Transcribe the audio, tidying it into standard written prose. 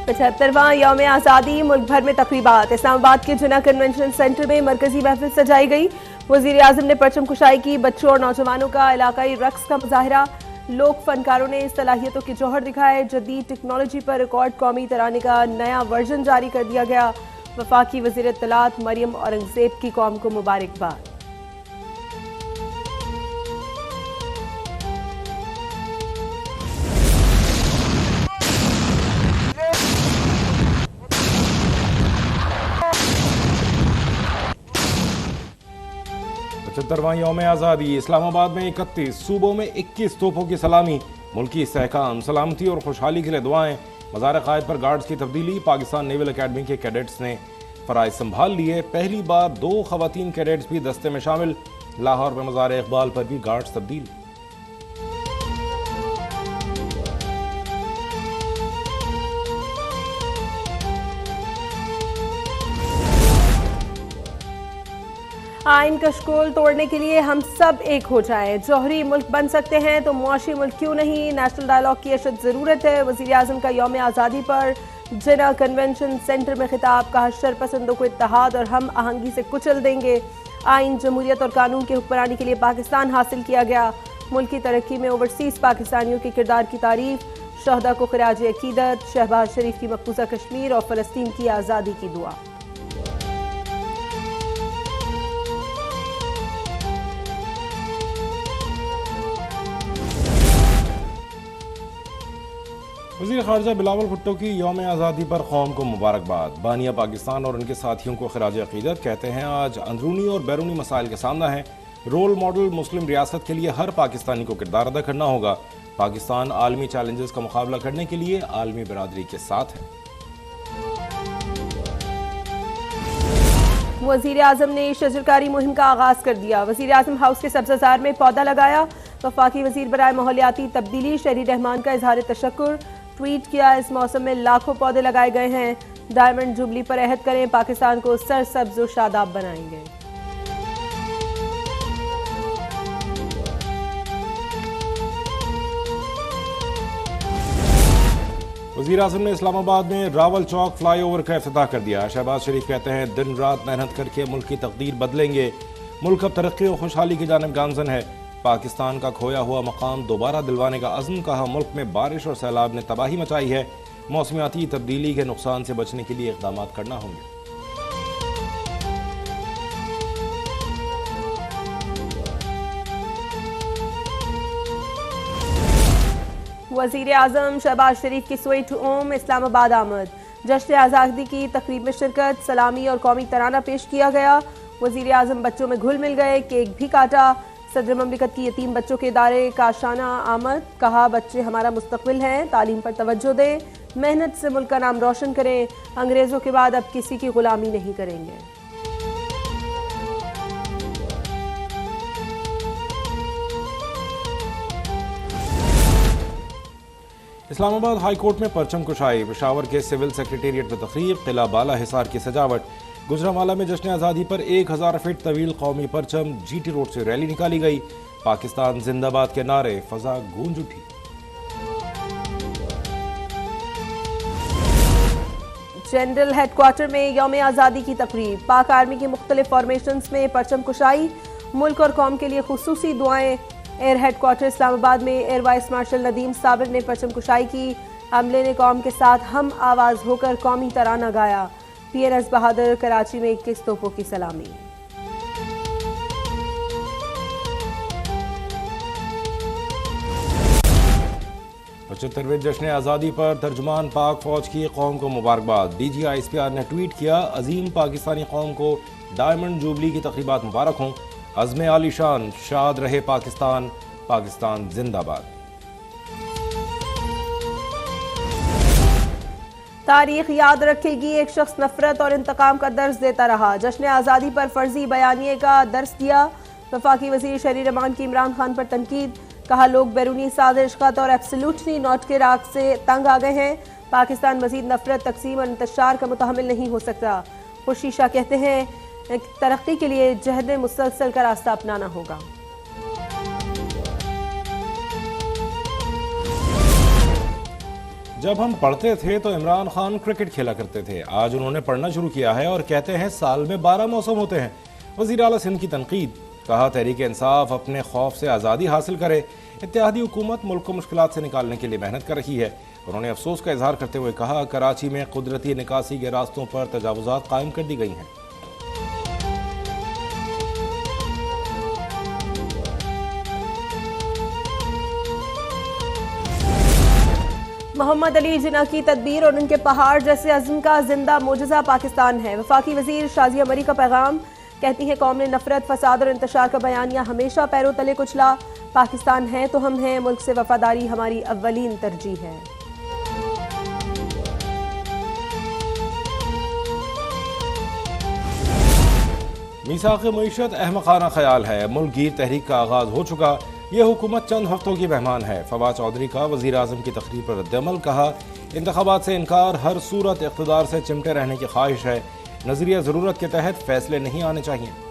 75वां यौम आज़ादी मुल्क भर में तकरीबात। इस्लामाबाद के जिन्ना कन्वेंशन सेंटर में मरकजी महफिल सजाई गई। वजीर आजम ने परचम कुशाई की। बच्चों और नौजवानों का इलाकाई रक्स का मुजाहरा। लोक फनकारों ने सलाहियतों के जौहर दिखाए। जदीद टेक्नोलॉजी पर रिकॉर्ड कौमी तराने का नया वर्जन जारी कर दिया गया। वफाकी वज़ीर इत्तलात मरियम औरंगजेब की कौम को मुबारकबाद। पचहत्तरवां यौम आज़ादी। इस्लामाबाद में 31, सूबों में 21 तोपों की सलामी। मुल्की इस्तेहकाम, सलामती और खुशहाली के लिए दुआएं। मज़ार क़ायद पर गार्ड्स की तब्दीली। पाकिस्तान नेवल अकेडमी के कैडेट्स ने फ़राइज़ संभाल लिए। पहली बार 2 ख़वातीन कैडेट्स भी दस्ते में शामिल। लाहौर में मज़ार इक़बाल पर भी गार्ड्स तब्दील। आइन का शकोल तोड़ने के लिए हम सब एक हो जाएं। जौहरी मुल्क बन सकते हैं तो मुआशी मुल्क क्यों नहीं। नेशनल डायलॉग की अशद ज़रूरत है। वज़ीर आज़म का यौम आज़ादी पर जिन्ना कन्वेंशन सेंटर में खिताब। कहा शरपसंदों को इत्तेहाद और हम आहंगी से कुचल देंगे। आइन, जमहूरियत और कानून के हुक्मरानी के लिए पाकिस्तान हासिल किया गया। मुल्क की तरक्की में ओवरसीज़ पाकिस्तानियों के किरदार की तारीफ। शहदा को खिराज अकीदत। शहबाज शरीफ की मकबूजा कश्मीर और फ़लस्तीन की आज़ादी की दुआ। वज़ीर ख़ारजा बिलावल भुट्टो की यौम आज़ादी पर कौम को मुबारकबाद। बानिया पाकिस्तान और उनके साथियों को खिराज अकीदत। कहते हैं आज अंदरूनी और बैरूनी मसाइल के सामना है। रोल मॉडल मुस्लिम रियासत के लिए हर पाकिस्तानी को किरदार अदा करना होगा। पाकिस्तान आलमी चैलेंजेस का मुकाबला करने के लिए आलमी बरादरी के साथ है। वज़ीर आज़म ने शजरकारी मुहिम का आगाज कर दिया। वज़ीर आज़म हाउस के सब्ज़ाजार में पौधा लगाया। वफाकी वज़ीर बराए माहौलियाती तब्दीली शहरी रहमान का इजहार तशक्कुर ट्वीट किया। इस मौसम में लाखों पौधे लगाए गए हैं। डायमंड जुबली पर अहद करें, पाकिस्तान को सरसब्ज और शादाब बनाएंगे। वज़ीर आज़म ने इस्लामाबाद में रावल चौक फ्लाईओवर का इफ्तिताह कर दिया। शहबाज शरीफ कहते हैं दिन रात मेहनत करके मुल्क की तकदीर बदलेंगे। मुल्क अब तरक्की और खुशहाली की जानिब गामजन है। पाकिस्तान का खोया हुआ मकाम दोबारा दिलवाने का अज़्म। कहा मुल्क में बारिश और सैलाब ने तबाही मचाई है। मौसमियाती तब्दीली के नुकसान से बचने के लिए इक़दाम करना होंगे। वज़ीर आज़म शहबाज शरीफ की स्वीट होम इस्लामाबाद आमद। जश्न आज़ादी की तकरीब में शिरकत। सलामी और कौमी तराना पेश किया गया। वज़ीर आज़म बच्चों में घुल मिल गए। केक भी काटा। सदर ममलिकत की यतीम बच्चों के इदारे का शाना आमद। कहा बच्चे हमारा मुस्तकबिल हैं, तालीम पर तवज्जो दें, मेहनत से मुल्क का नाम रोशन करें। अंग्रेज़ों के बाद अब किसी की गुलामी नहीं करेंगे। इस्लामाबाद हाई कोर्ट में परचम कुशाई। पेशावर के सिविल सेक्रेटेरिएट में तकरीब। किला बाला हिसार की सजावट। गुजरांवाला में जश्न आज़ादी पर 1000 फीट तवील कौमी परचम। जीटी रोड से रैली निकाली गई। पाकिस्तान जिंदाबाद के नारे फजा गूंज उठी। जनरल हेडक्वार्टर में यौम आज़ादी की तकरीब। पाक आर्मी की मुख्तलिफ फॉर्मेशंस में परचम कुशाई। मुल्क और कौम के लिए खुसूसी दुआएं। एयर हेडक्वार्टर इस्लामाबाद में air vice marshal Nadeem Sabir ने परचम कुशाई की। अमले ने कौम के साथ हम आवाज़ होकर कौमी तराना गाया। PNS बहादुर कराची में 21 तोपों की सलामी। पचहत्तरवें जश्न आज़ादी पर तर्जुमान पाक फौज की कौम को मुबारकबाद। DG ISPR ने ट्वीट किया अजीम पाकिस्तानी कौम को डायमंड जुबली की तकरीबात मुबारक हों। अज़्म आलीशान शाद रहे पाकिस्तान। पाकिस्तान जिंदाबाद। तारीख याद रखेगी, एक शख्स नफरत और इंतकाम का दर्स देता रहा। जश्न आज़ादी पर फर्जी बयानिए का दर्स दिया। वफाकी वज़ीर शहरी रहमान की इमरान खान पर तनकीद। कहा लोग बैरूनी साजिश खत और एब्सोल्यूटली नॉट के राग से तंग आ गए हैं। पाकिस्तान मजीद नफरत, तकसीम और इंतशार का मुतहमिल नहीं हो सकता। खुर्शीद शाह कहते हैं तरक्की के लिए जहद मुसलसल का रास्ता अपनाना होगा। जब हम पढ़ते थे तो इमरान खान क्रिकेट खेला करते थे, आज उन्होंने पढ़ना शुरू किया है और कहते हैं साल में 12 मौसम होते हैं। वज़ीर आला सिंध की तनकीद, कहा तहरीक इंसाफ अपने खौफ से आज़ादी हासिल करे। इत्तेहादी हुकूमत मुल्क को मुश्किलात से निकालने के लिए मेहनत कर रही है। उन्होंने अफसोस का इजहार करते हुए कहा, कराची में कुदरती निकासी के रास्तों पर तजावुज़ात कायम कर दी गई हैं। मोहम्मद अली जिन्ना की तदबीर और उनके पहाड़ जैसे अज़्म का जिंदा मोजज़ा पाकिस्तान है। वफाकी वजीर शाजिया मरी का पैगाम, कहती है कौम ने नफरत, फसाद और इंतशार का बयानिया हमेशा पैरों तले कुचला। पाकिस्तान है तो हम हैं, मुल्क से वफादारी हमारी अव्वलीन तरजीह है। मीसाक़ मईशत अहमक़ाना ख्याल है, मुल्क गिर तहरीक का आगाज़ हो चुका। ये हुकूमत चंद हफ्तों की मेहमान है। फवाद चौधरी का वज़ीर आज़म की तकरीर पर रद्दअमल, कहा इंतखाबात से इनकार हर सूरत इक़्तिदार से चिमटे रहने की ख्वाहिश है। नज़रिया ज़रूरत के तहत फैसले नहीं आने चाहिए।